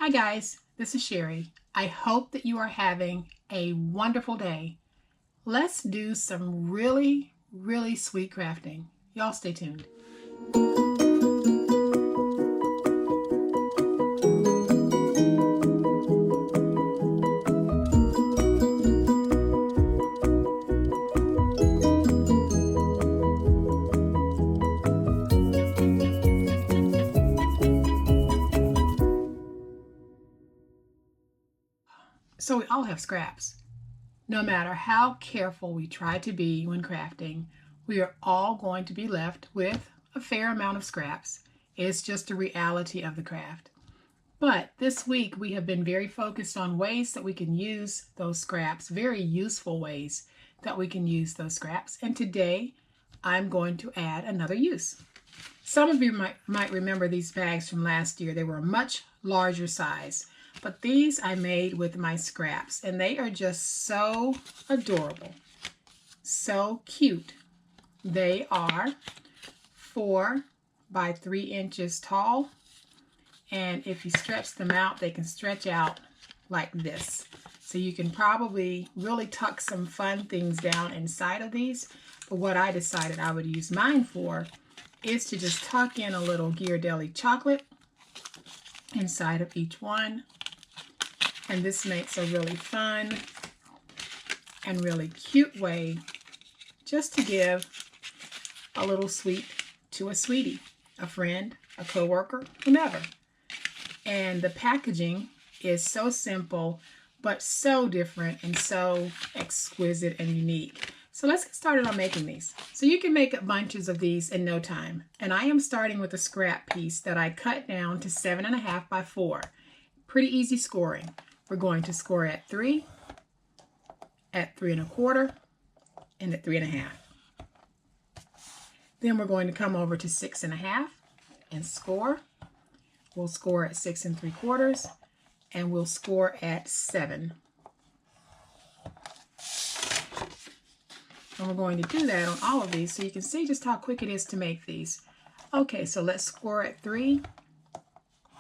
Hi guys, this is Sherry. I hope that you are having a wonderful day. Let's do some really sweet crafting. Y'all stay tuned. So we all have scraps. No matter how careful we try to be when crafting, we are all going to be left with a fair amount of scraps. It's just the reality of the craft. But this week we have been very focused on ways that we can use those scraps, very useful ways that we can use those scraps. And today I'm going to add another use. Some of you might remember these bags from last year. They were a much larger size. But these I made with my scraps, and they are just so adorable, so cute. They are 4 by 3 inches tall, and if you stretch them out, they can stretch out like this. So you can probably really tuck some fun things down inside of these. But what I decided I would use mine for is to just tuck in a little Ghirardelli chocolate inside of each one. And this makes a really fun and really cute way just to give a little sweet to a sweetie, a friend, a coworker, whomever. And the packaging is so simple, but so different and so exquisite and unique. So let's get started on making these. So you can make bunches of these in no time. And I am starting with a scrap piece that I cut down to 7.5 by 4. Pretty easy scoring. We're going to score at 3, at 3 1/4, and at 3 1/2. Then we're going to come over to 6 1/2 and score. We'll score at 6 3/4, and we'll score at 7. And we're going to do that on all of these so you can see just how quick it is to make these. Okay, so let's score at 3,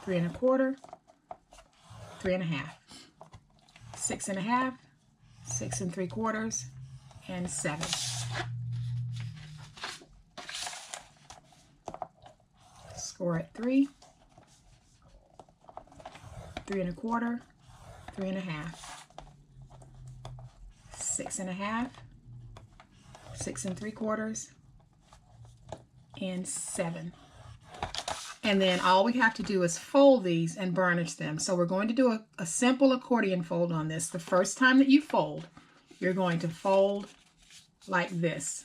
3 1/4, 3 1/2. 6 1/2, 6 3/4, and 7. Score at 3, 3 1/4, 3 1/2, 6 1/2, 6 3/4, and 7. And then all we have to do is fold these and burnish them. So we're going to do a simple accordion fold on this. The first time that you fold, you're going to fold like this.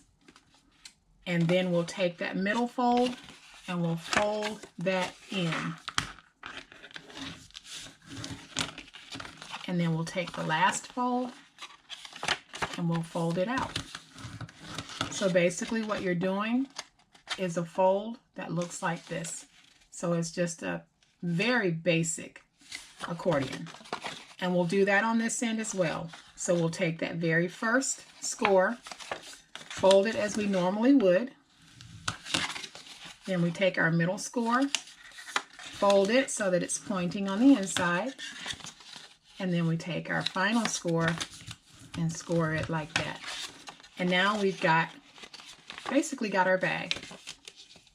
And then we'll take that middle fold and we'll fold that in. And then we'll take the last fold and we'll fold it out. So basically what you're doing is a fold that looks like this. So it's just a very basic accordion. And we'll do that on this end as well. So we'll take that very first score, fold it as we normally would. Then we take our middle score, fold it so that it's pointing on the inside. And then we take our final score and score it like that. And now we've basically got our bag.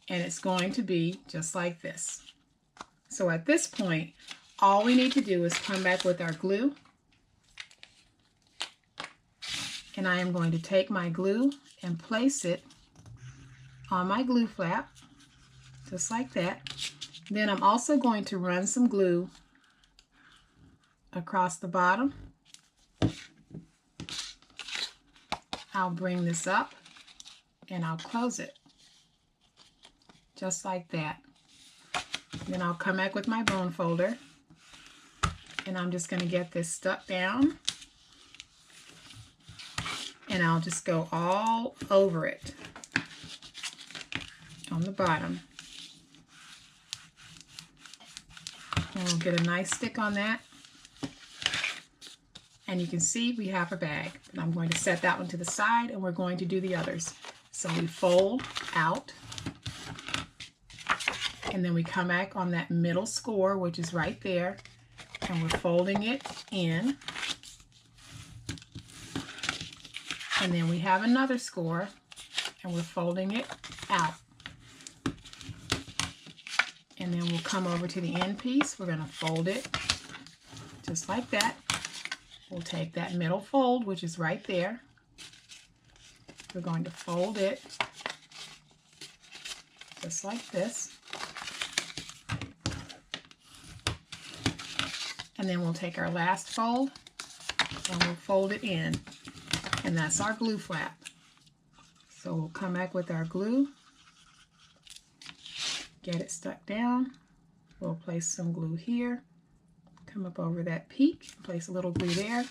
And it's going to be just like this. So at this point, all we need to do is come back with our glue. And I am going to take my glue and place it on my glue flap, just like that. Then I'm also going to run some glue across the bottom. I'll bring this up and I'll close it. Just like that. Then I'll come back with my bone folder and I'm just going to get this stuck down and I'll just go all over it on the bottom. And we'll get a nice stick on that. And you can see we have a bag. And I'm going to set that one to the side and we're going to do the others. So we fold out. And then we come back on that middle score, which is right there, and we're folding it in. And then we have another score, and we're folding it out. And then we'll come over to the end piece. We're going to fold it just like that. We'll take that middle fold, which is right there. We're going to fold it just like this. And then we'll take our last fold and we'll fold it in. And that's our glue flap. So we'll come back with our glue, get it stuck down. We'll place some glue here, come up over that peak, place a little glue there.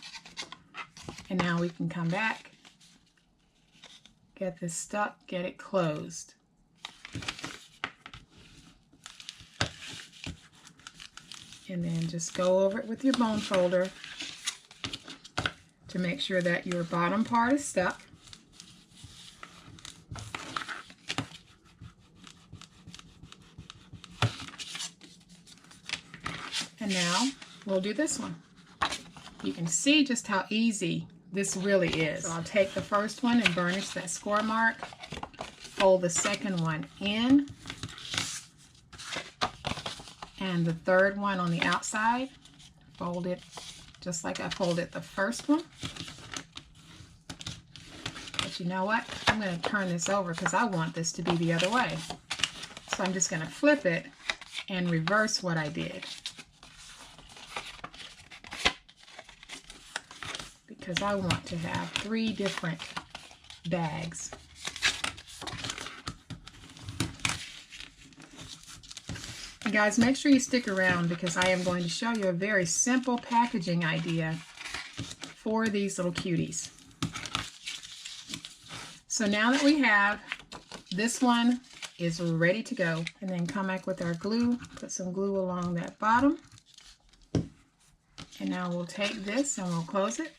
And now we can come back, get this stuck, get it closed. And then just go over it with your bone folder to make sure that your bottom part is stuck. And now we'll do this one. You can see just how easy this really is. So I'll take the first one and burnish that score mark, fold the second one in, and the third one on the outside, fold it just like I folded the first one. But you know what? I'm going to turn this over because I want this to be the other way. So I'm just going to flip it and reverse what I did, because I want to have 3 different bags. And guys, make sure you stick around because I am going to show you a very simple packaging idea for these little cuties. So now that we have this one is ready to go, and then come back with our glue, put some glue along that bottom. And now we'll take this and we'll close it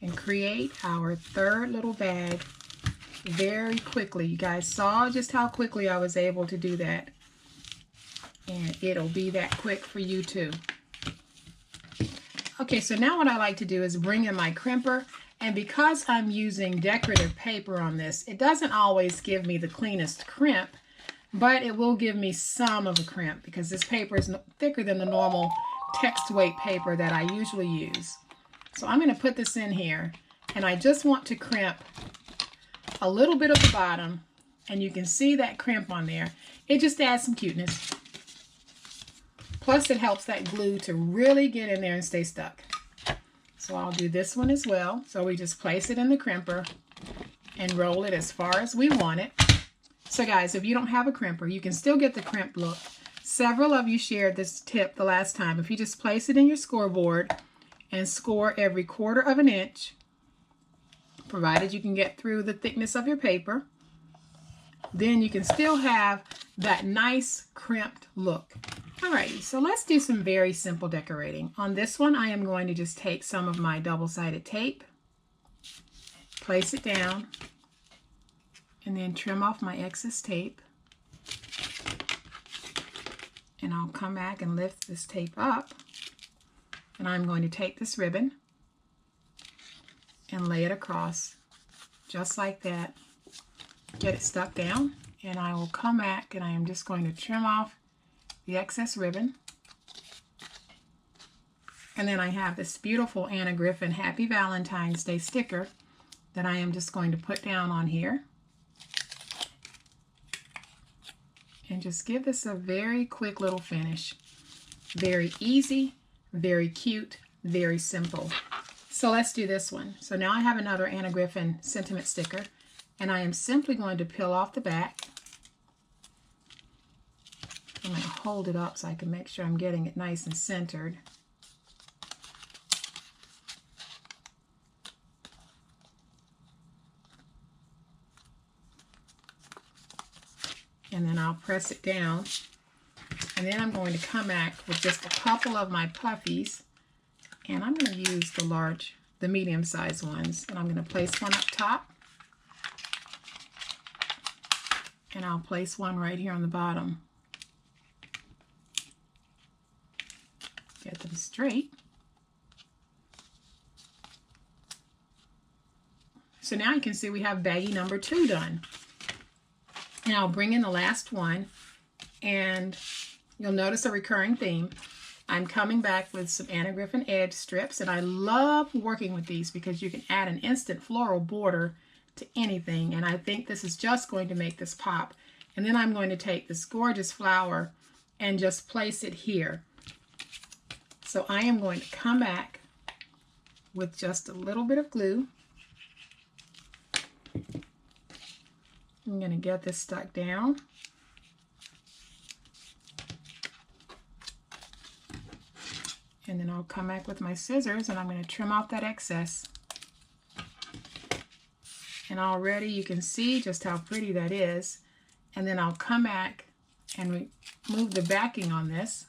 and create our third little bag very quickly. You guys saw just how quickly I was able to do that, and it'll be that quick for you too. Okay, so now what I like to do is bring in my crimper, and because I'm using decorative paper on this, it doesn't always give me the cleanest crimp, but it will give me some of a crimp because this paper is thicker than the normal text weight paper that I usually use. So I'm going to put this in here, and I just want to crimp a little bit of the bottom, and you can see that crimp on there. It just adds some cuteness. Plus it helps that glue to really get in there and stay stuck. So I'll do this one as well. So we just place it in the crimper and roll it as far as we want it. So guys, if you don't have a crimper, you can still get the crimp look. Several of you shared this tip the last time. If you just place it in your scoreboard and score every 1/4 of an inch, provided you can get through the thickness of your paper, then you can still have that nice crimped look. Alrighty, so let's do some very simple decorating. On this one, I am going to just take some of my double-sided tape, place it down, and then trim off my excess tape. And I'll come back and lift this tape up, and I'm going to take this ribbon and lay it across just like that. Get it stuck down, and I will come back and I am just going to trim off the excess ribbon. And then I have this beautiful Anna Griffin Happy Valentine's Day sticker that I am just going to put down on here. And just give this a very quick little finish. Very easy, very cute, very simple. So let's do this one. So now I have another Anna Griffin sentiment sticker, and I am simply going to peel off the back. I'm going to hold it up so I can make sure I'm getting it nice and centered. And then I'll press it down. And then I'm going to come back with just a couple of my puffies. And I'm going to use the medium-sized ones. And I'm going to place one up top. And I'll place one right here on the bottom. Get them straight. So now you can see we have baggie number 2 done. And I'll bring in the last one, and you'll notice a recurring theme. I'm coming back with some ANNA GRIFFIN edge strips, and I love working with these because you can add an instant floral border to anything, and I think this is just going to make this pop. And then I'm going to take this gorgeous flower and just place it here. So I am going to come back with just a little bit of glue. I'm going to get this stuck down. And then I'll come back with my scissors and I'm going to trim off that excess. And already you can see just how pretty that is. And then I'll come back and remove the backing on this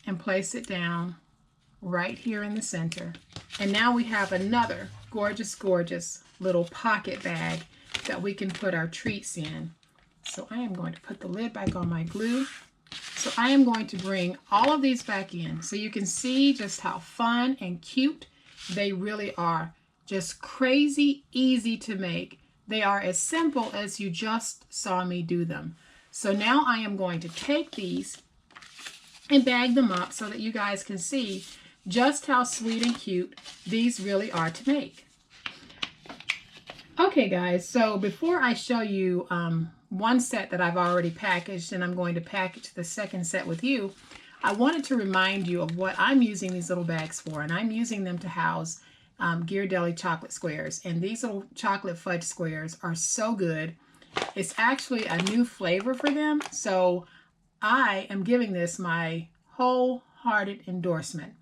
and place it down right here in the center. And now we have another gorgeous, gorgeous little pocket bag that we can put our treats in. So I am going to put the lid back on my glue. So I am going to bring all of these back in so you can see just how fun and cute they really are. Just crazy easy to make. They are as simple as you just saw me do them. So now I am going to take these and bag them up so that you guys can see just how sweet and cute these really are to make. Okay guys, so before I show you one set that I've already packaged and I'm going to package the second set with you, I wanted to remind you of what I'm using these little bags for, and I'm using them to house Ghirardelli chocolate squares. And these little chocolate fudge squares are so good. It's actually a new flavor for them, so I am giving this my wholehearted endorsement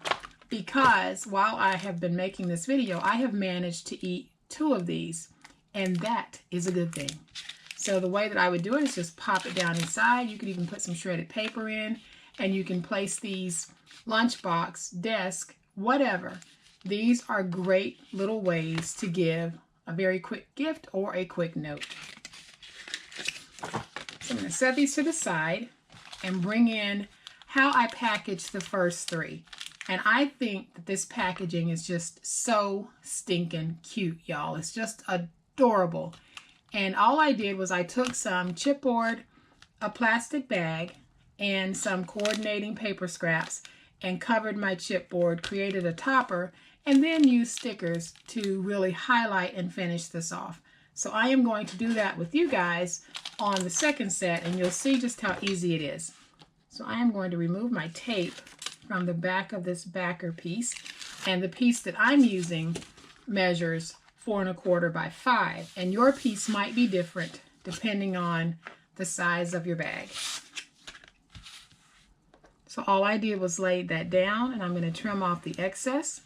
because while I have been making this video, I have managed to eat 2 of these, and that is a good thing. So the way that I would do it is just pop it down inside. You could even put some shredded paper in, and you can place these lunchbox, desk, whatever. These are great little ways to give a very quick gift or a quick note. So I'm going to set these to the side and bring in how I packaged the first 3. And I think that this packaging is just so stinking cute, y'all. It's just adorable. And all I did was I took some chipboard, a plastic bag, and some coordinating paper scraps and covered my chipboard, created a topper, and then used stickers to really highlight and finish this off. So I am going to do that with you guys on the second set, and you'll see just how easy it is. So I am going to remove my tape from the back of this backer piece, and the piece that I'm using measures 4 1/4 by 5, and your piece might be different depending on the size of your bag. So all I did was lay that down, and I'm going to trim off the excess.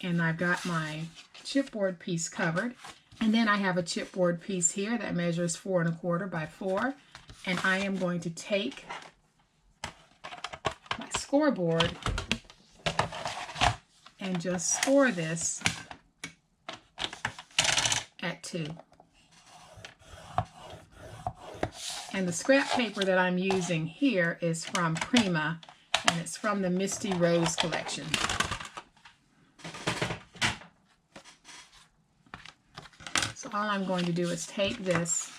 And I've got my chipboard piece covered, and then I have a chipboard piece here that measures 4 1/4 by 4, and I am going to take my scoreboard and just score this at 2. And the scrap paper that I'm using here is from Prima, and it's from the Misty Rose collection. So all I'm going to do is take this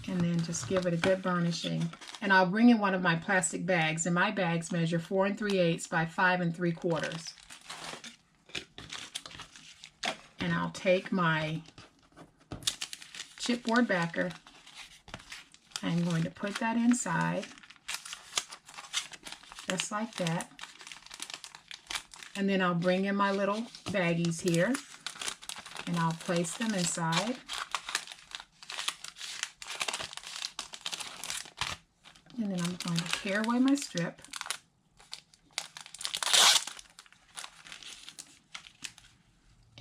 and then just give it a good burnishing. And I'll bring in one of my plastic bags, and my bags measure 4 3/8 by 5 3/4. And I'll take my chipboard backer. I'm going to put that inside, just like that. And then I'll bring in my little baggies here, and I'll place them inside. And then I'm going to tear away my strip.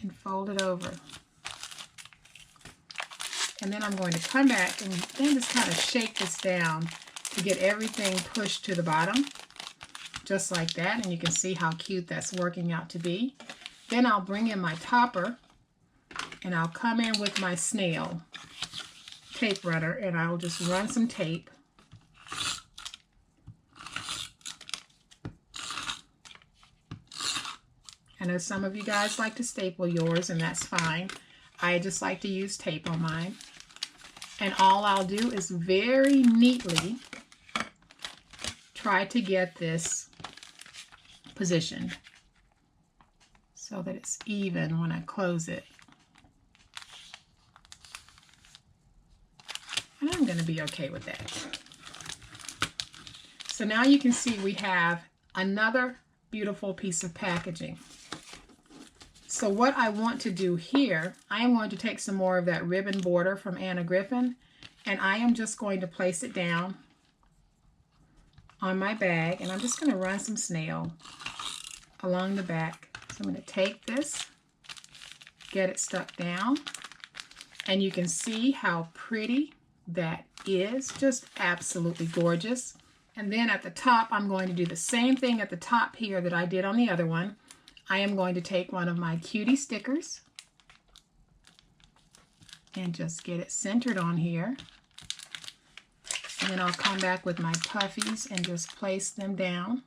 And fold it over. And then I'm going to come back and then just kind of shake this down to get everything pushed to the bottom. Just like that. And you can see how cute that's working out to be. Then I'll bring in my topper, and I'll come in with my snail tape runner, and I'll just run some tape I know some of you guys like to staple yours, and that's fine. I just like to use tape on mine. And all I'll do is very neatly try to get this positioned so that it's even when I close it. And I'm going to be okay with that. So now you can see we have another beautiful piece of packaging. So what I want to do here, I am going to take some more of that ribbon border from Anna Griffin, and I am just going to place it down on my bag, and I'm just going to run some snail along the back. So I'm going to take this, get it stuck down, and you can see how pretty that is. Just absolutely gorgeous. And then at the top, I'm going to do the same thing at the top here that I did on the other one. I am going to take one of my cutie stickers and just get it centered on here. And then I'll come back with my puffies and just place them down.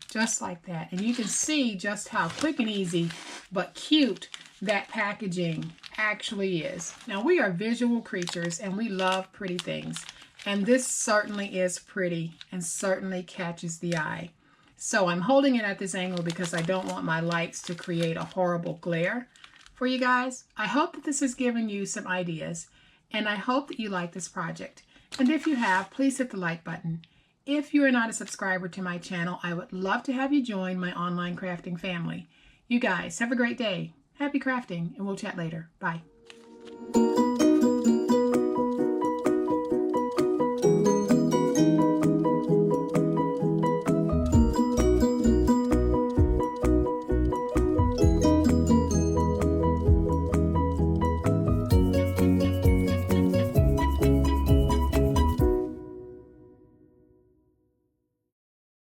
Just like that. And you can see just how quick and easy but cute that packaging actually is. Now, we are visual creatures and we love pretty things. And this certainly is pretty and certainly catches the eye. So I'm holding it at this angle because I don't want my lights to create a horrible glare for you guys. I hope that this has given you some ideas, and I hope that you like this project. And if you have, please hit the like button. If you are not a subscriber to my channel, I would love to have you join my online crafting family. You guys have a great day. Happy crafting, and we'll chat later. Bye.